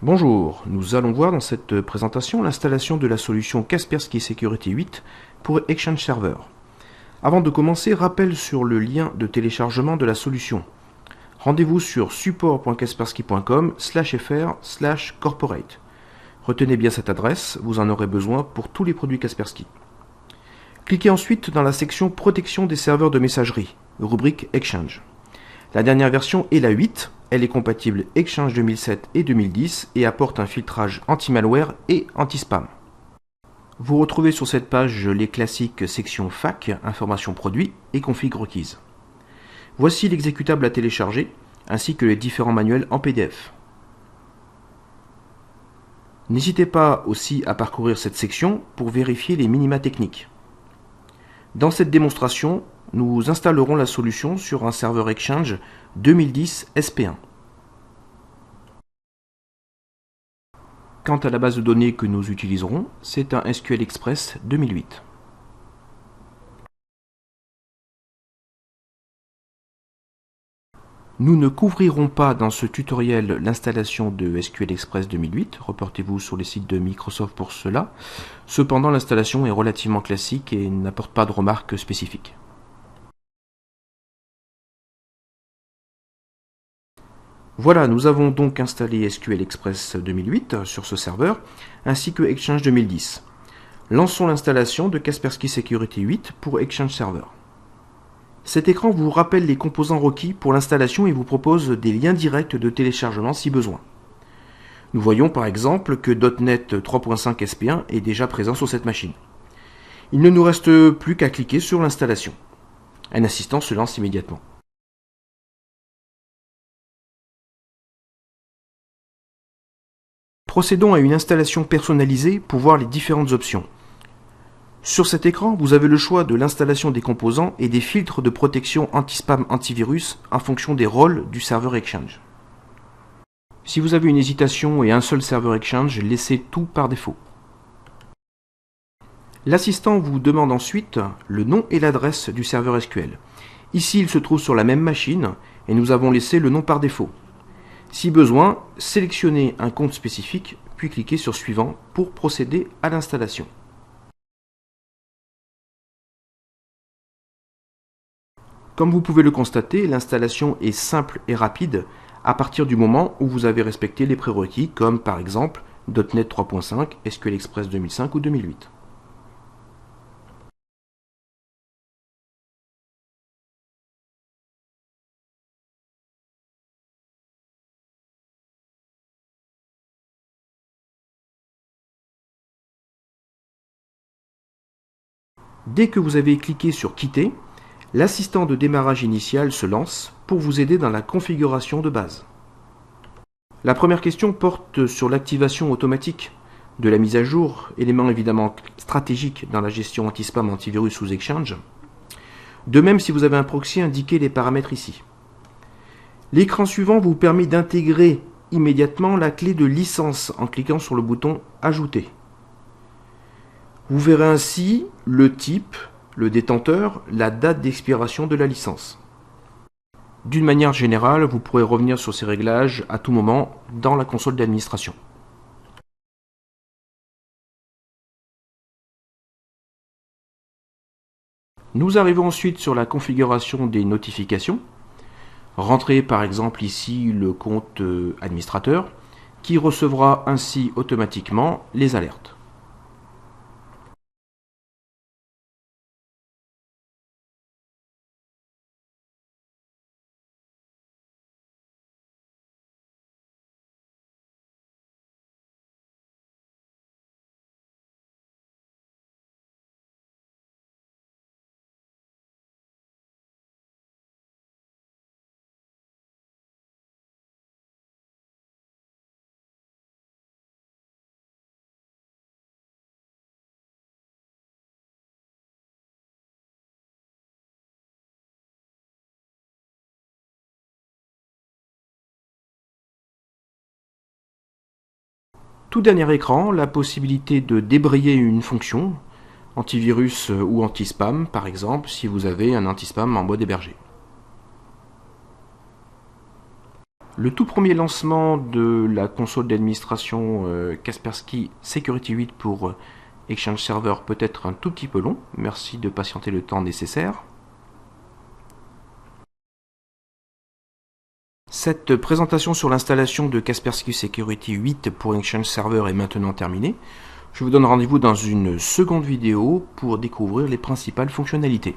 Bonjour, nous allons voir dans cette présentation l'installation de la solution Kaspersky Security 8 pour Exchange Server. Avant de commencer, rappel sur le lien de téléchargement de la solution. Rendez-vous sur support.kaspersky.com/fr/corporate. Retenez bien cette adresse, vous en aurez besoin pour tous les produits Kaspersky. Cliquez ensuite dans la section Protection des serveurs de messagerie, rubrique Exchange. La dernière version est la 8, elle est compatible Exchange 2007 et 2010 et apporte un filtrage anti-malware et anti-spam. Vous retrouvez sur cette page les classiques sections FAQ, informations produits et config requises. Voici l'exécutable à télécharger, ainsi que les différents manuels en PDF. N'hésitez pas aussi à parcourir cette section pour vérifier les minima techniques. Dans cette démonstration, nous installerons la solution sur un serveur Exchange 2010 SP1. Quant à la base de données que nous utiliserons, c'est un SQL Express 2008. Nous ne couvrirons pas dans ce tutoriel l'installation de SQL Express 2008, reportez-vous sur les sites de Microsoft pour cela. Cependant, l'installation est relativement classique et n'apporte pas de remarques spécifiques. Voilà, nous avons donc installé SQL Express 2008 sur ce serveur, ainsi que Exchange 2010. Lançons l'installation de Kaspersky Security 8 pour Exchange Server. Cet écran vous rappelle les composants requis pour l'installation et vous propose des liens directs de téléchargement si besoin. Nous voyons par exemple que .NET 3.5 SP1 est déjà présent sur cette machine. Il ne nous reste plus qu'à cliquer sur l'installation. Un assistant se lance immédiatement. Procédons à une installation personnalisée pour voir les différentes options. Sur cet écran, vous avez le choix de l'installation des composants et des filtres de protection anti-spam antivirus en fonction des rôles du serveur Exchange. Si vous avez une hésitation et un seul serveur Exchange, laissez tout par défaut. L'assistant vous demande ensuite le nom et l'adresse du serveur SQL. Ici, il se trouve sur la même machine et nous avons laissé le nom par défaut. Si besoin, sélectionnez un compte spécifique, puis cliquez sur Suivant pour procéder à l'installation. Comme vous pouvez le constater, l'installation est simple et rapide à partir du moment où vous avez respecté les prérequis comme par exemple .NET 3.5, SQL Express 2005 ou 2008. Dès que vous avez cliqué sur Quitter, l'assistant de démarrage initial se lance pour vous aider dans la configuration de base. La première question porte sur l'activation automatique de la mise à jour, élément évidemment stratégique dans la gestion anti-spam antivirus sous Exchange. De même, si vous avez un proxy, indiquez les paramètres ici. L'écran suivant vous permet d'intégrer immédiatement la clé de licence en cliquant sur le bouton Ajouter. Vous verrez ainsi le type, le détenteur, la date d'expiration de la licence. D'une manière générale, vous pourrez revenir sur ces réglages à tout moment dans la console d'administration. Nous arrivons ensuite sur la configuration des notifications. Rentrez par exemple ici le compte administrateur qui recevra ainsi automatiquement les alertes. Tout dernier écran, la possibilité de débrayer une fonction, antivirus ou anti-spam par exemple, si vous avez un anti-spam en mode hébergé. Le tout premier lancement de la console d'administration Kaspersky Security 8 pour Exchange Server peut être un tout petit peu long. Merci de patienter le temps nécessaire. Cette présentation sur l'installation de Kaspersky Security 8 pour Exchange Server est maintenant terminée. Je vous donne rendez-vous dans une seconde vidéo pour découvrir les principales fonctionnalités.